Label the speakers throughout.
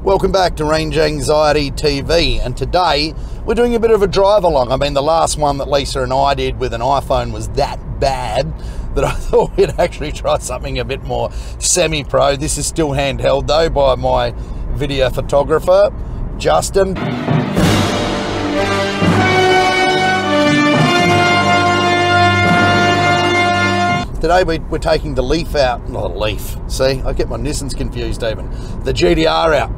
Speaker 1: Welcome back to Range Anxiety TV, and today we're doing a bit of a drive along. I mean, the last one that Lisa and I did with an iPhone was that bad that I thought we'd actually try something a bit more semi-pro. This is still handheld though by my video photographer, Justin. Today we're taking the Leaf out, not a Leaf, see, I get my Nissans confused even. The GTR out,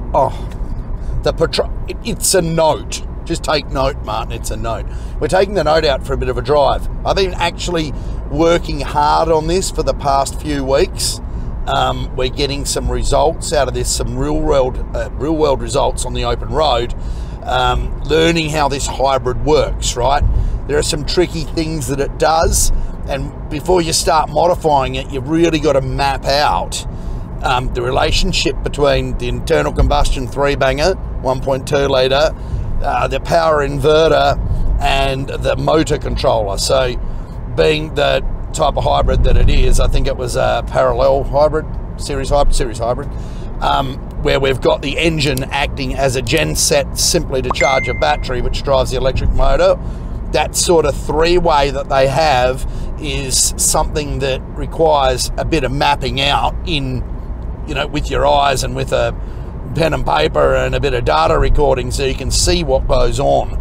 Speaker 1: it's a Note. Just take note, Martin, it's a Note. We're taking the Note out for a bit of a drive. I've been actually working hard on this for the past few weeks. We're getting some results out of this, some real world results on the open road, learning how this hybrid works, right? There are some tricky things that it does, and before you start modifying it, you've really got to map out the relationship between the internal combustion three-banger, 1.2 litre, the power inverter, and the motor controller. So being the type of hybrid that it is, I think it was a parallel hybrid, series hybrid, where we've got the engine acting as a genset simply to charge a battery which drives the electric motor. That sort of three-way that they have is something that requires a bit of mapping out in, you know, with your eyes and with a pen and paper and a bit of data recording so you can see what goes on.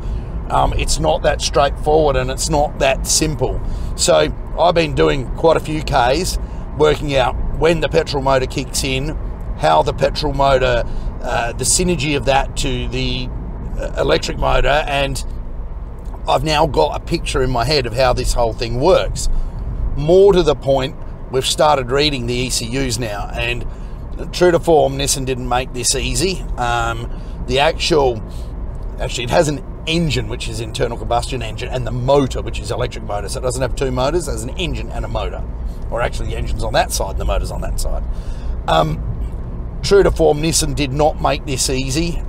Speaker 1: It's not that straightforward and it's not that simple. So I've been doing quite a few Ks, working out when the petrol motor kicks in, how the petrol motor, the synergy of that to the electric motor, and I've now got a picture in my head of how this whole thing works. More to the point, we've started reading the ECUs now, and true to form, Nissan didn't make this easy. Actually it has an engine, which is internal combustion engine, and the motor, which is electric motor. So it doesn't have two motors, it has an engine and a motor. Or actually the engine's on that side and the motor's on that side. True to form, Nissan did not make this easy.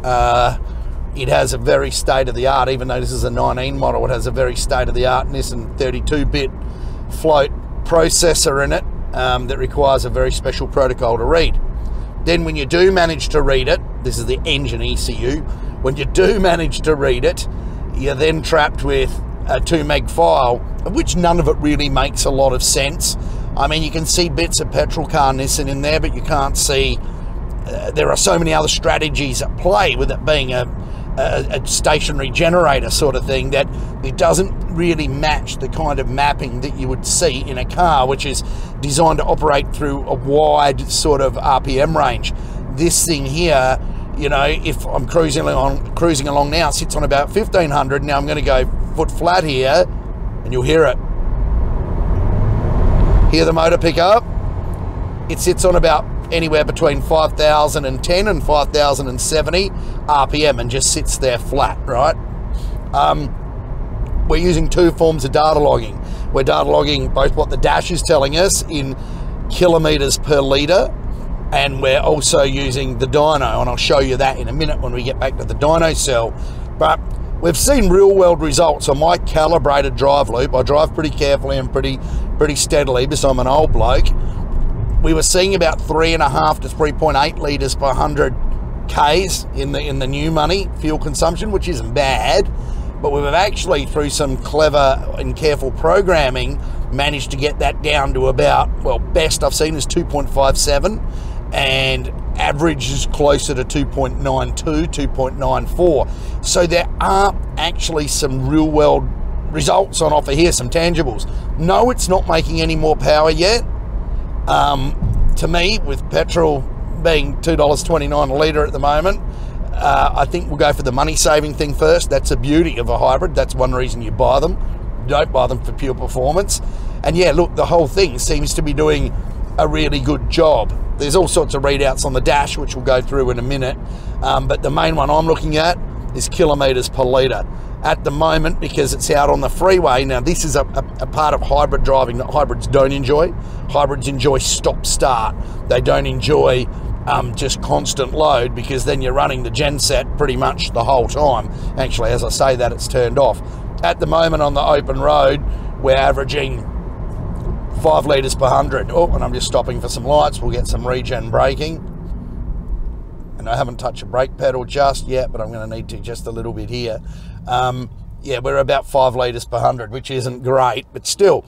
Speaker 1: It has a very state-of-the-art, even though this is a 19 model, it has a very state-of-the-art Nissan 32-bit float processor in it that requires a very special protocol to read. Then when you do manage to read it, this is the engine ECU, when you do manage to read it, you're then trapped with a 2 meg file, of which none of it really makes a lot of sense. I mean, you can see bits of petrol car Nissan in there, but you can't see, there are so many other strategies at play with it being a stationary generator sort of thing that it doesn't really match the kind of mapping that you would see in a car, which is designed to operate through a wide sort of RPM range. This thing here, you know, if I'm cruising along now, it sits on about 1500. Now I'm going to go foot flat here, and you'll hear it. Hear the motor pick up? It sits on about anywhere between 5,010 and 5,070 RPM and just sits there flat, right? We're using two forms of data logging. We're data logging both what the dash is telling us in kilometers per litre, and we're also using the dyno, and I'll show you that in a minute when we get back to the dyno cell. But we've seen real world results on my calibrated drive loop. I drive pretty carefully and pretty steadily because I'm an old bloke. We were seeing about 3.5 to 3.8 litres per 100 Ks in the new money fuel consumption, which isn't bad, but we've actually, through some clever and careful programming, managed to get that down to about, well, best I've seen is 2.57, and average is closer to 2.92, 2.94. So there are actually some real world results on offer here, some tangibles. No, it's not making any more power yet. To me, with petrol being $2.29 a litre at the moment, I think we'll go for the money saving thing first. That's the beauty of a hybrid. That's one reason you buy them. You don't buy them for pure performance. And yeah, look, the whole thing seems to be doing a really good job. There's all sorts of readouts on the dash, which we'll go through in a minute. But the main one I'm looking at is kilometres per litre. At the moment, because it's out on the freeway. Now, this is a part of hybrid driving that hybrids don't enjoy. Hybrids enjoy stop-start. They don't enjoy just constant load, because then you're running the genset pretty much the whole time. Actually, as I say that, it's turned off. At the moment on the open road, we're averaging 5 litres per 100. Oh, and I'm just stopping for some lights. We'll get some regen braking. and I haven't touched the brake pedal just yet, but I'm going to need to just a little bit here. Yeah, we're about 5 litres per 100, which isn't great, but still,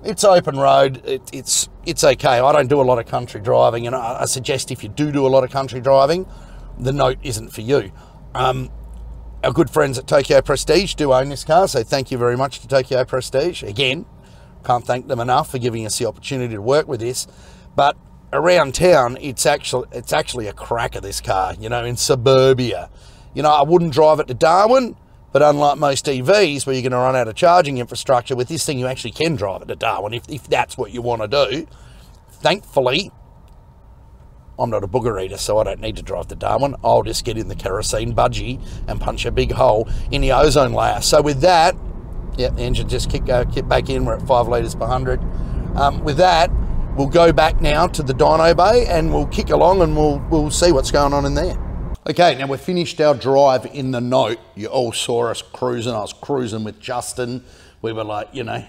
Speaker 1: it's open road. It's okay. I don't do a lot of country driving, and I suggest if you do a lot of country driving, the Note isn't for you. Our good friends at Tokyo Prestige do own this car, so thank you very much to Tokyo Prestige. Again, can't thank them enough for giving us the opportunity to work with this. But around town, it's actually a cracker, this car, you know, in suburbia. You know, I wouldn't drive it to Darwin, but unlike most EVs where you're going to run out of charging infrastructure, with this thing you actually can drive it to Darwin if that's what you want to do. Thankfully, I'm not a booger eater, so I don't need to drive to Darwin. I'll just get in the kerosene budgie and punch a big hole in the ozone layer. So with that, yeah, the engine just kick back in. We're at 5 litres per 100. With that, we'll go back now to the dyno bay and we'll kick along and we'll see what's going on in there. Okay, now we've finished our drive in the Note. You all saw us cruising. I was cruising with Justin. We were like, you know,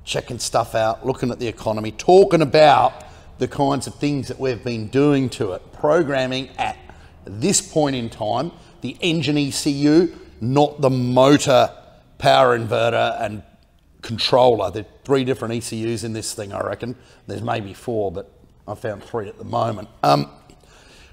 Speaker 1: checking stuff out, looking at the economy, talking about the kinds of things that we've been doing to it. Programming at this point in time, the engine ECU, not the motor, power inverter and controller. There are 3 different ECUs in this thing, I reckon. There's maybe 4, but I found 3 at the moment.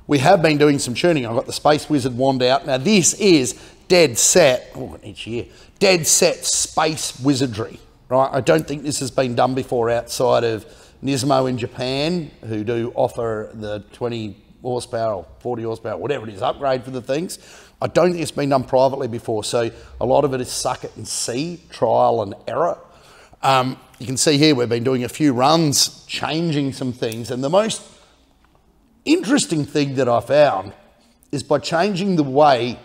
Speaker 1: We have been doing some tuning. I've got the Space Wizard wand out. Now this is dead set, each year, dead set space wizardry, right? I don't think this has been done before outside of Nismo in Japan, who do offer the 20 horsepower or 40 horsepower, whatever it is, upgrade for the things. I don't think it's been done privately before, so a lot of it is suck it and see, trial and error. You can see here we've been doing a few runs, changing some things, and the most interesting thing that I found is by changing the way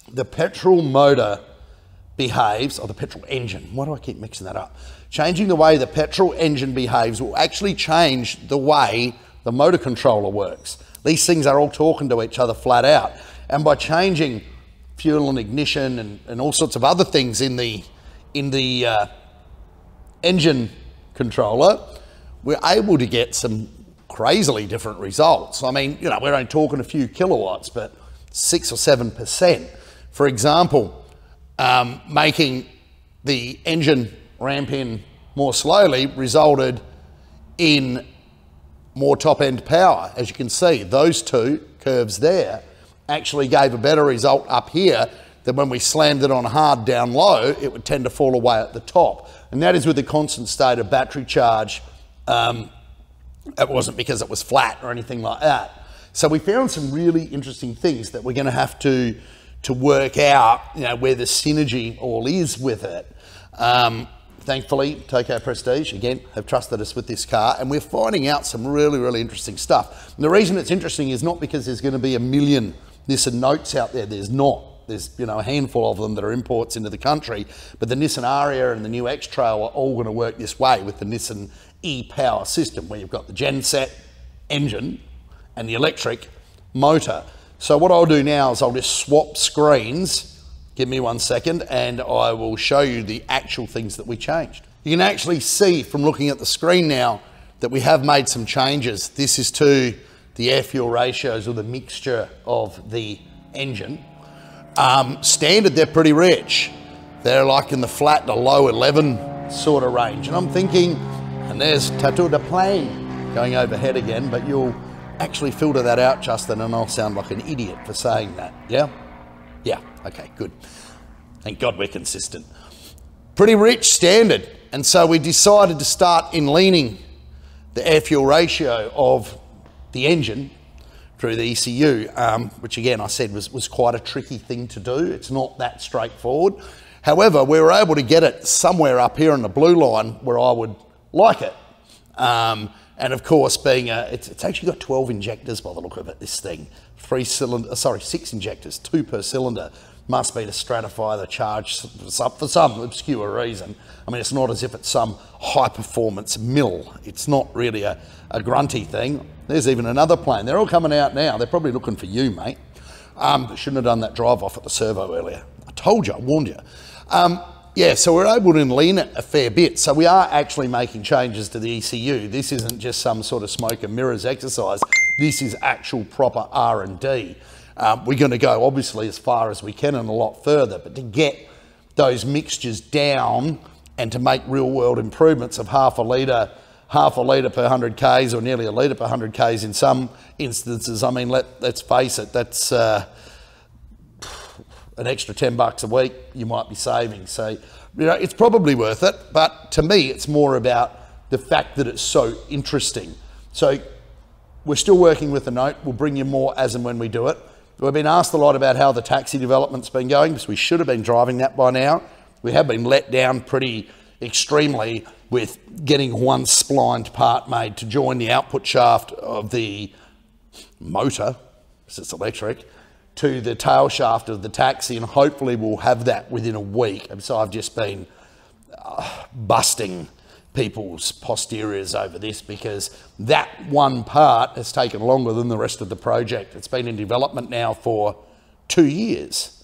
Speaker 1: the petrol motor behaves, or the petrol engine, why do I keep mixing that up? Changing the way the petrol engine behaves will actually change the way the motor controller works. These things are all talking to each other flat out. And by changing fuel and ignition and all sorts of other things in the engine controller, we're able to get some crazily different results. I mean, you know, we're only talking a few kilowatts, but 6 or 7%. For example, making the engine ramp in more slowly resulted in more top-end power. As you can see, those 2 curves there actually gave a better result up here than when we slammed it on hard down low. It would tend to fall away at the top. And that is with the constant state of battery charge. It wasn't because it was flat or anything like that. So we found some really interesting things that we're going to have to work out, you know, where the synergy all is with it. Thankfully, Tokyo Prestige, again, have trusted us with this car, and we're finding out some really, really interesting stuff. And the reason it's interesting is not because there's going to be a million Nissan Notes out there. There's not. There's, you know, a handful of them that are imports into the country, but the Nissan Ariya and the new X-Trail are all going to work this way with the Nissan e-Power system, where you've got the genset engine and the electric motor. So what I'll do now is I'll just swap screens. Give me 1 second and I will show you the actual things that we changed. You can actually see from looking at the screen now that we have made some changes. This is to the air-fuel ratios, or the mixture of the engine. Standard, they're pretty rich. They're like in the flat to low 11 sort of range. And I'm thinking, and there's Tattoo de Plane going overhead again, but you'll actually filter that out, Justin, and I'll sound like an idiot for saying that, yeah? Yeah, okay, good. Thank God we're consistent. Pretty rich standard. And so we decided to start in leaning the air-fuel ratio of the engine through the ECU, which again, I said was quite a tricky thing to do. It's not that straightforward. However, we were able to get it somewhere up here in the blue line where I would like it. And of course, being it's actually got 12 injectors by the look of it, this thing. 6 injectors, 2 per cylinder. Must be to stratify the charge for some obscure reason. I mean, it's not as if it's some high-performance mill. It's not really a grunty thing. There's even another plane. They're all coming out now. They're probably looking for you, mate. Shouldn't have done that drive-off at the servo earlier. I told you, I warned you. Yeah, so we're able to lean it a fair bit. So we are actually making changes to the ECU. This isn't just some sort of smoke and mirrors exercise. This is actual proper R&D. We're going to go obviously as far as we can and a lot further, but to get those mixtures down and to make real world improvements of half a litre per 100 Ks or nearly a litre per 100 Ks in some instances, I mean, let's face it, that's an extra $10 a week you might be saving. So, you know, it's probably worth it, but to me, it's more about the fact that it's so interesting. So we're still working with the note. We'll bring you more as and when we do it. We've been asked a lot about how the taxi development's been going, because we should have been driving that by now. We have been let down pretty extremely with getting one splined part made to join the output shaft of the motor, because it's electric, to the tail shaft of the taxi, and hopefully we'll have that within a week. And so I've just been busting people's posteriors over this, because that one part has taken longer than the rest of the project. It's been in development now for 2 years.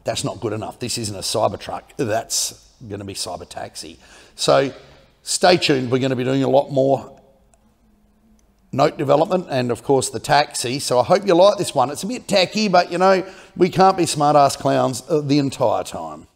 Speaker 1: That's not good enough. This isn't a Cybertruck. That's going to be Cyber Taxi. So stay tuned. We're going to be doing a lot more note development and of course the taxi. So I hope you like this one. It's a bit tacky, but you know, we can't be smart ass clowns the entire time.